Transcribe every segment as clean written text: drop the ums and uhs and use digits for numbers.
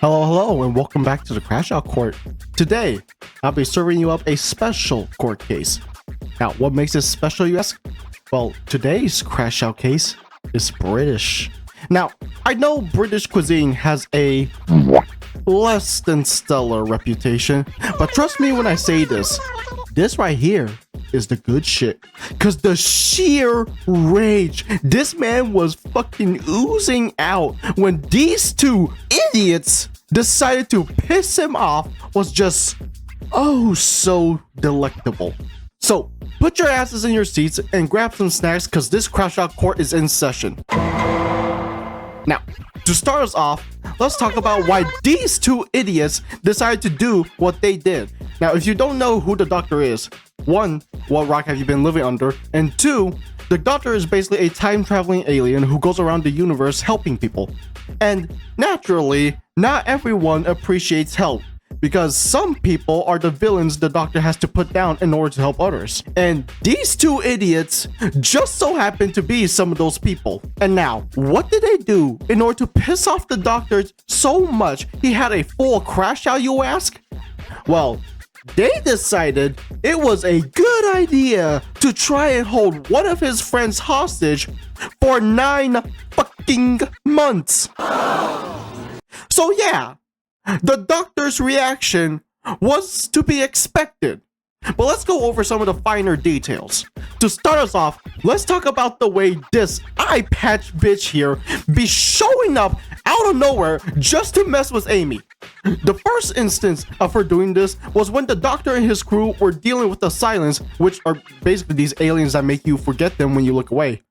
Hello, and welcome back to the Crash Out Court. Today, I'll be serving you up a special court case. Now, what makes this special, you ask? Well, today's Crash Out case is British. Now, I know British cuisine has a less than stellar reputation, but trust me when I say this right here is the good shit. Cause the sheer rage this man was fucking oozing out when these two idiots decided to piss him off was just oh so delectable. So put your asses in your seats and grab some snacks cause this Crash Out Court is in session. Now, to start us off, let's talk about why these two idiots decided to do what they did. Now, if you don't know who the Doctor is, one, what rock have you been living under? And two, the Doctor is basically a time-traveling alien who goes around the universe helping people. And naturally, not everyone appreciates help, because some people are the villains the Doctor has to put down in order to help others. And these two idiots just so happen to be some of those people. And now, what did they do in order to piss off the Doctor so much he had a full crash out, you ask? Well, they decided it was a good idea to try and hold one of his friends hostage for 9 fucking months. So yeah, the Doctor's reaction was to be expected. But let's go over some of the finer details. To start us off, let's talk about the way this eye patch bitch here be showing up out of nowhere just to mess with Amy. The first instance of her doing this was when the Doctor and his crew were dealing with the Silence, which are basically these aliens that make you forget them when you look away.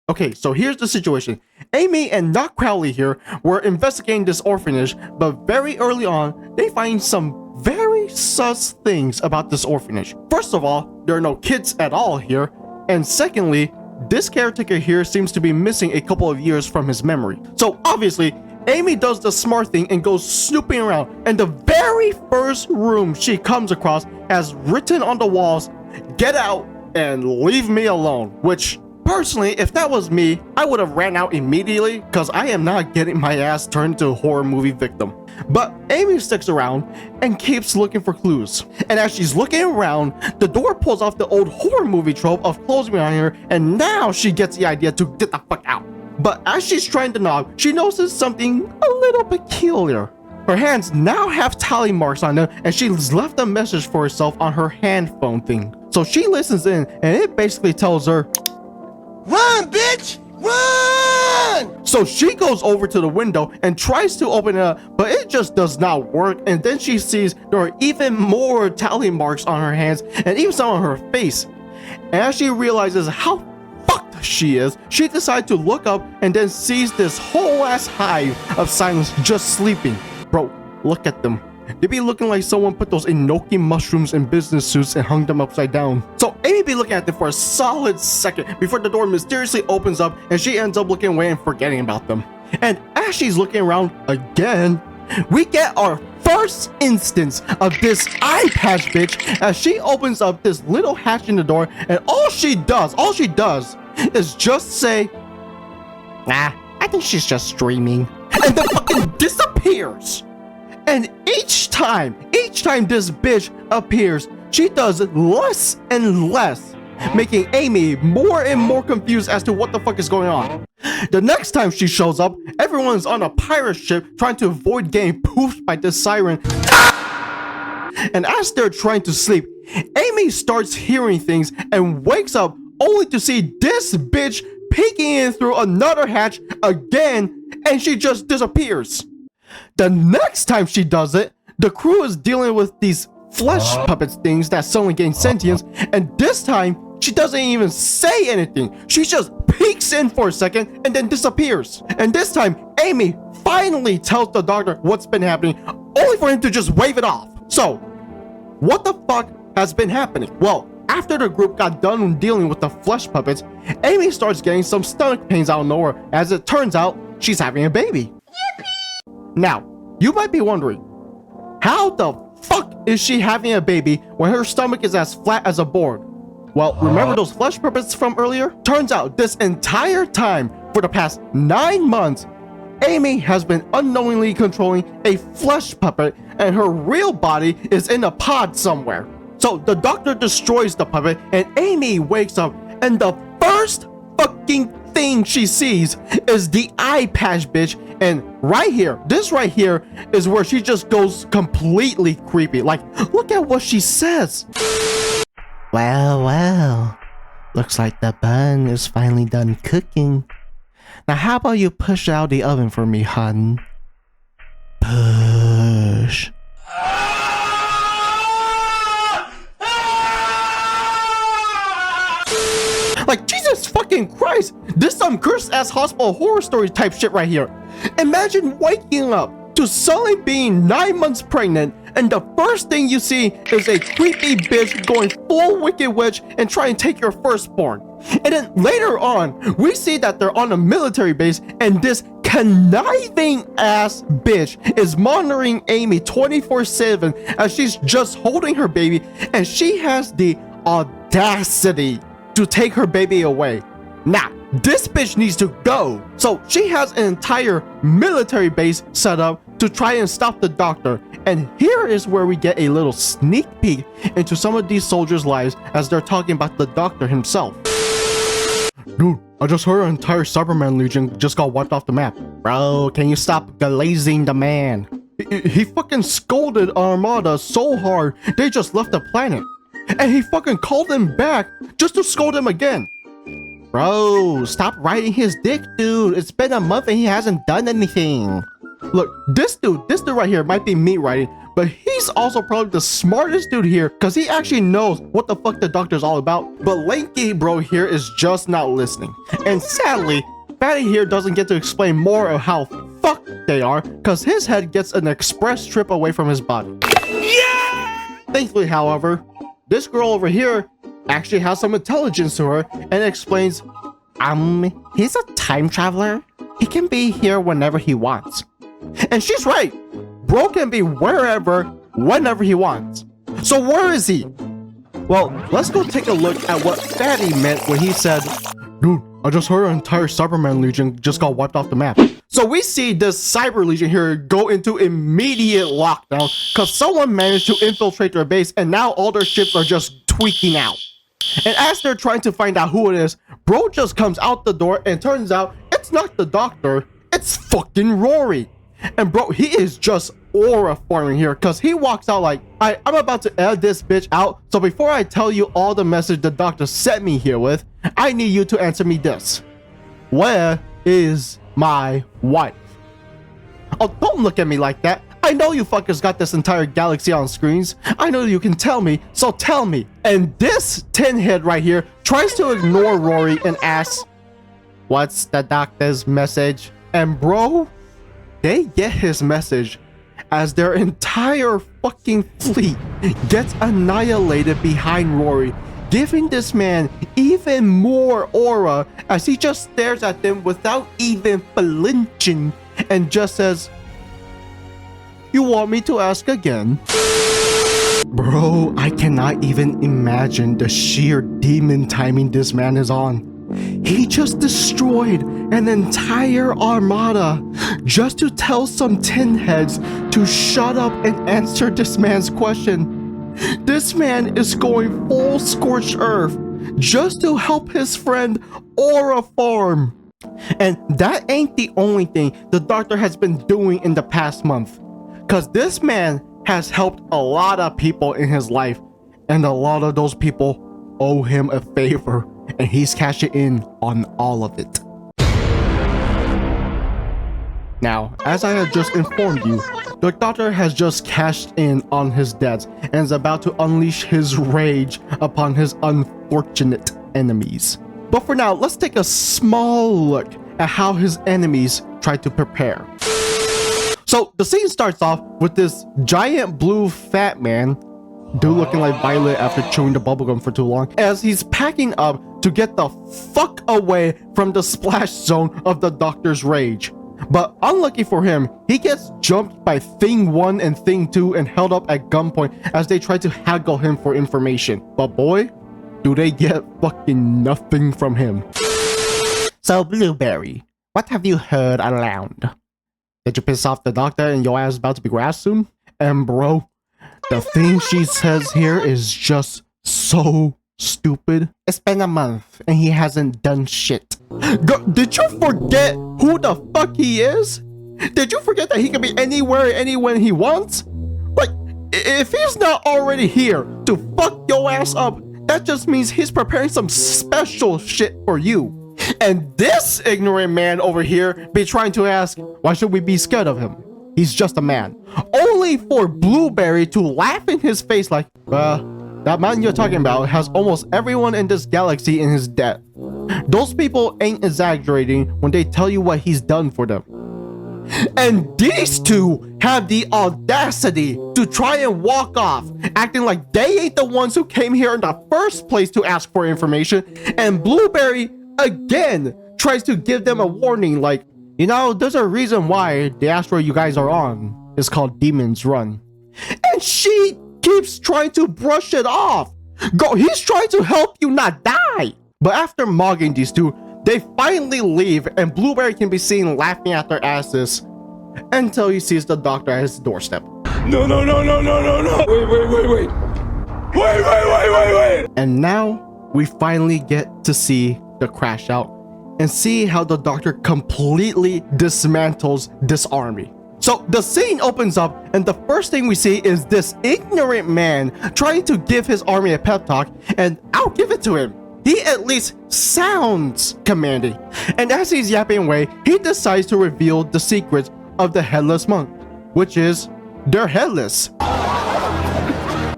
Okay, so here's the situation. Amy and Doc Crowley here were investigating this orphanage, but very early on, they find some very sus things about this orphanage. First of all, there are no kids at all here, and secondly, this caretaker here seems to be missing a couple of years from his memory. So obviously, Amy does the smart thing and goes snooping around, and the very first room she comes across has written on the walls, "Get out and leave me alone," which personally, if that was me, I would have ran out immediately because I am not getting my ass turned into a horror movie victim. But Amy sticks around and keeps looking for clues. And as she's looking around, the door pulls off the old horror movie trope of closing behind her, and now she gets the idea to get the fuck out. But as she's trying to knock, she notices something a little peculiar. Her hands now have tally marks on them, and she's left a message for herself on her hand phone thing. So she listens in, and it basically tells her, "Run, bitch! Run!" So she goes over to the window and tries to open it up, but it just does not work. And then she sees there are even more tally marks on her hands and even some on her face. And as she realizes how fucked she is, she decides to look up and then sees this whole ass hive of Silence just sleeping. Bro, look at them. They be looking like someone put those enoki mushrooms in business suits and hung them upside down. So Amy be looking at them for a solid second before the door mysteriously opens up and she ends up looking away and forgetting about them. And as she's looking around again, we get our first instance of this eye patch bitch as she opens up this little hatch in the door, and all she does is just say, "Nah, I think she's just dreaming," and then fucking disappears. And each time this bitch appears, she does less and less, making Amy more and more confused as to what the fuck is going on. The next time she shows up, everyone's on a pirate ship trying to avoid getting poofed by this siren. And as they're trying to sleep, Amy starts hearing things and wakes up only to see this bitch peeking in through another hatch again, and she just disappears. The next time she does it, the crew is dealing with these flesh puppets things that suddenly gain sentience, and this time she doesn't even say anything. She just peeks in for a second and then disappears. And this time Amy finally tells the Doctor what's been happening, only for him to just wave it off. So what the fuck has been happening? Well, after the group got done dealing with the flesh puppets, Amy starts getting some stomach pains out of nowhere. As it turns out, she's having a baby. Now, you might be wondering, how the fuck is she having a baby when her stomach is as flat as a board? Well, remember those flesh puppets from earlier? Turns out this entire time, for the past 9 months, Amy has been unknowingly controlling a flesh puppet and her real body is in a pod somewhere. So the doctor destroys the puppet and Amy wakes up and the first fucking thing she sees is the eye patch bitch, and right here, this right here is where she just goes completely creepy. Like, look at what she says. Well, looks like the bun is finally done cooking. Now how about you push out the oven for me, hun? Push. Like, Jesus fucking Christ, this some cursed ass hospital horror story type shit right here. Imagine waking up to suddenly being 9 months pregnant and the first thing you see is a creepy bitch going full Wicked Witch and trying to take your firstborn. And then later on, we see that they're on a military base and this conniving ass bitch is monitoring Amy 24/7 as she's just holding her baby, and she has the audacity to take her baby away. Nah, this bitch needs to go. So she has an entire military base set up to try and stop the doctor. And here is where we get a little sneak peek into some of these soldiers' lives as they're talking about the doctor himself. Dude, I just heard an entire Cyberman Legion just got wiped off the map. Bro, can you stop glazing the man? He fucking scolded Armada so hard, they just left the planet. And he fucking called him back just to scold him again. Bro, stop riding his dick, dude. It's been a month and he hasn't done anything. Look, this dude right here might be meat riding, but he's also probably the smartest dude here because he actually knows what the fuck the doctor's all about. But Lanky bro here is just not listening. And sadly, Fatty here doesn't get to explain more of how fucked they are because his head gets an express trip away from his body. Yeah! Thankfully, however, this girl over here actually has some intelligence to her and explains, he's a time traveler. He can be here whenever he wants. And she's right. Bro can be wherever, whenever he wants. So where is he? Well, let's go take a look at what Fatty meant when he said, dude, I just heard an entire Cyberman Legion just got wiped off the map. So we see this Cyber Legion here go into immediate lockdown because someone managed to infiltrate their base and now all their ships are just tweaking out. And as they're trying to find out who it is, bro just comes out the door and turns out it's not the doctor, it's fucking Rory. And bro, he is just aura farming here because he walks out like, I'm about to edit this bitch out, so before I tell you all the message the doctor sent me here with, I need you to answer me this. Where is my wife? Oh, don't look at me like that. I know you fuckers got this entire galaxy on screens. I know you can tell me, so tell me. And this tin head right here tries to ignore Rory and asks, what's the doctor's message? And bro, they get his message as their entire fucking fleet gets annihilated behind Rory, giving this man even more aura as he just stares at them without even flinching and just says, you want me to ask again? Bro, I cannot even imagine the sheer demon timing this man is on. He just destroyed an entire armada just to tell some tin heads to shut up and answer this man's question. This man is going full scorched earth just to help his friend Aura farm. And that ain't the only thing the doctor has been doing in the past month, because this man has helped a lot of people in his life, and a lot of those people owe him a favor, and he's cashing in on all of it. Now, as I have just informed you, the doctor has just cashed in on his debts and is about to unleash his rage upon his unfortunate enemies. But for now, let's take a small look at how his enemies try to prepare. So the scene starts off with this giant blue fat man, dude looking like Violet after chewing the bubblegum for too long, as he's packing up to get the fuck away from the splash zone of the doctor's rage. But unlucky for him, he gets jumped by Thing 1 and Thing 2 and held up at gunpoint as they try to haggle him for information. But boy, do they get fucking nothing from him. So Blueberry, what have you heard around? Did you piss off the doctor and your ass is about to be grass soon? And bro, the thing she says here is just so stupid. It's been a month and he hasn't done shit. Did you forget who the fuck he is? Did you forget that he can be anywhere, when he wants? Like, if he's not already here to fuck your ass up, that just means he's preparing some special shit for you. And this ignorant man over here be trying to ask, why should we be scared of him? He's just a man. Only for Blueberry to laugh in his face like, that man you're talking about has almost everyone in this galaxy in his debt. Those people ain't exaggerating when they tell you what he's done for them. And these two have the audacity to try and walk off, acting like they ain't the ones who came here in the first place to ask for information. And Blueberry again tries to give them a warning like, you know, there's a reason why the asteroid you guys are on is called Demon's Run. And she keeps trying to brush it off. Go, he's trying to help you not die. But after mogging these two, they finally leave and Blueberry can be seen laughing at their asses until he sees the doctor at his doorstep. No. Wait. And now we finally get to see the crash out and see how the doctor completely dismantles this army. So the scene opens up and the first thing we see is this ignorant man trying to give his army a pep talk, and I'll give it to him. He at least sounds commanding. And as he's yapping away, he decides to reveal the secrets of the headless monk, which is they're headless.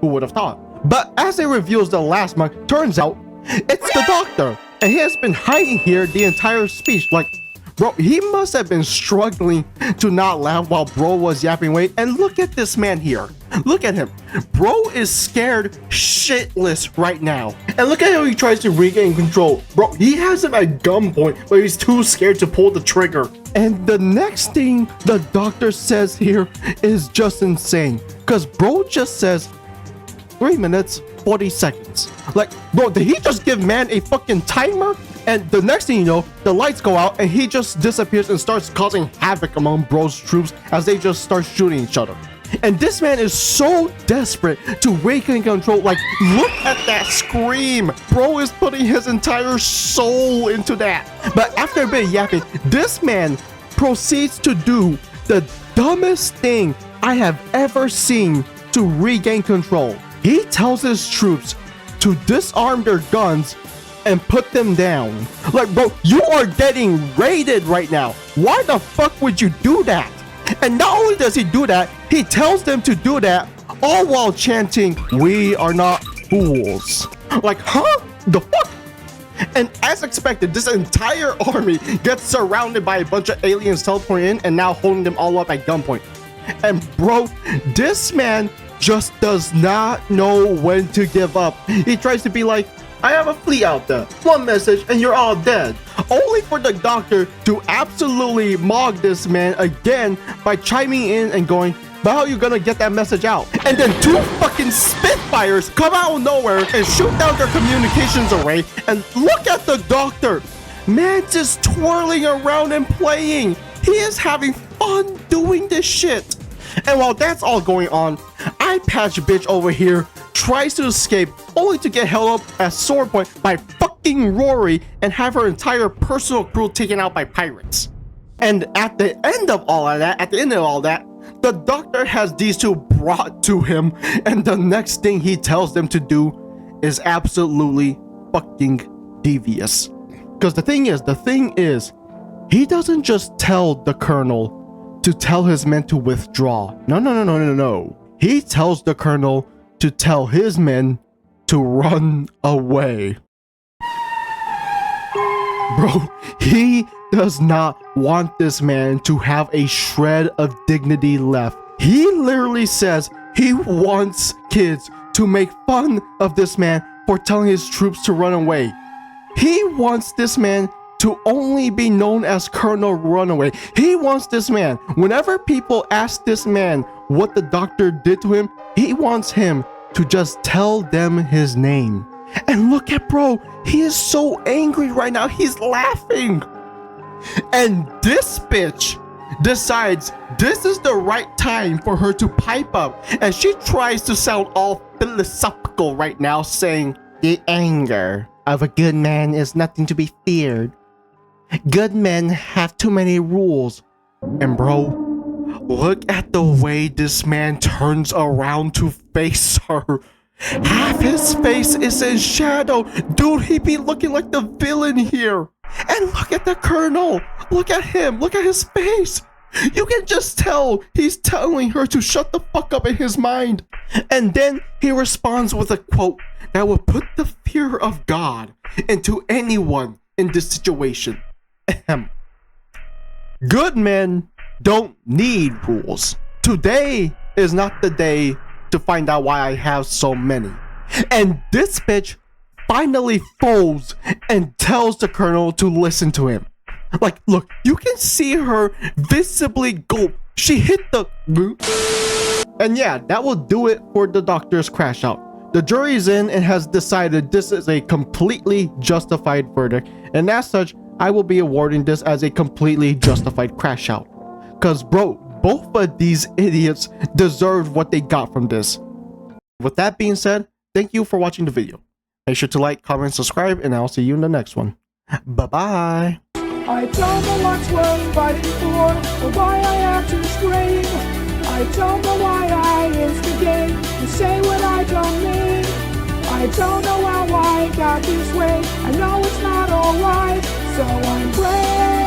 Who would have thought? But as he reveals the last monk, turns out it's the doctor. And he has been hiding here the entire speech. Like, bro, he must have been struggling to not laugh while bro was yapping away. And look at this man here. Look at him. Bro is scared shitless right now. And look at how he tries to regain control. Bro, he has him at gunpoint, but he's too scared to pull the trigger. And the next thing the doctor says here is just insane. Because bro just says 3 minutes, 40 seconds. Like, bro, did he just give man a fucking timer? And the next thing you know, the lights go out and he just disappears and starts causing havoc among bro's troops as they just start shooting each other. And this man is so desperate to regain control. Like, look at that scream. Bro is putting his entire soul into that. But after a bit of yapping, this man proceeds to do the dumbest thing I have ever seen to regain control. He tells his troops to disarm their guns and put them down. Like, bro, you are getting raided right now. Why the fuck would you do that? And not only does he do that, he tells them to do that, all while chanting, "We are not fools." Like, huh? The fuck? And as expected, this entire army gets surrounded by a bunch of aliens teleporting in and now holding them all up at gunpoint. And bro, this man just does not know when to give up. He tries to be like, I have a fleet out there. One message and you're all dead. Only for the doctor to absolutely mog this man again by chiming in and going, but how are you gonna get that message out? And then 2 fucking Spitfires come out of nowhere and shoot down their communications array. And look at the doctor. Man just twirling around and playing. He is having fun doing this shit. And while that's all going on, Eye Patch bitch over here tries to escape, only to get held up at sword point by fucking Rory and have her entire personal crew taken out by pirates. And at the end of all of that, the doctor has these two brought to him, and the next thing he tells them to do is absolutely fucking devious. Because the thing is, he doesn't just tell the colonel to tell his men to withdraw. No. He tells the colonel to tell his men to run away. Bro, he does not want this man to have a shred of dignity left. He literally says he wants kids to make fun of this man for telling his troops to run away. He wants this man to only be known as Colonel Runaway. He wants this man, whenever people ask this man what the doctor did to him, he wants him to just tell them his name. And look at bro, he is so angry right now, he's laughing. And this bitch decides this is the right time for her to pipe up, and she tries to sound all philosophical right now, saying, "The anger of a good man is nothing to be feared. Good men have too many rules." And bro, look at the way this man turns around to face her. Half his face is in shadow. Dude, he be looking like the villain here. And look at the colonel. Look at him. Look at his face. You can just tell he's telling her to shut the fuck up in his mind. And then he responds with a quote that will put the fear of God into anyone in this situation. Ahem. Good men don't need rules. Today is not the day to find out why I have so many. And this bitch finally folds and tells the colonel to listen to him. Like, look, you can see her visibly gulp. She hit the... And yeah, that will do it for the doctor's crash out. The jury's in and has decided this is a completely justified verdict, and as such, I will be awarding this as a completely justified crash out. Cause bro, both of these idiots deserved what they got from this. With that being said, thank you for watching the video. Make sure to like, comment, subscribe, and I'll see you in the next one. Bye-bye. I don't know what's worth fighting for, or why I have to scream. I don't know why I instigate and say what I don't mean. I don't know how I got this way, I know it's not alright, so I'm brave.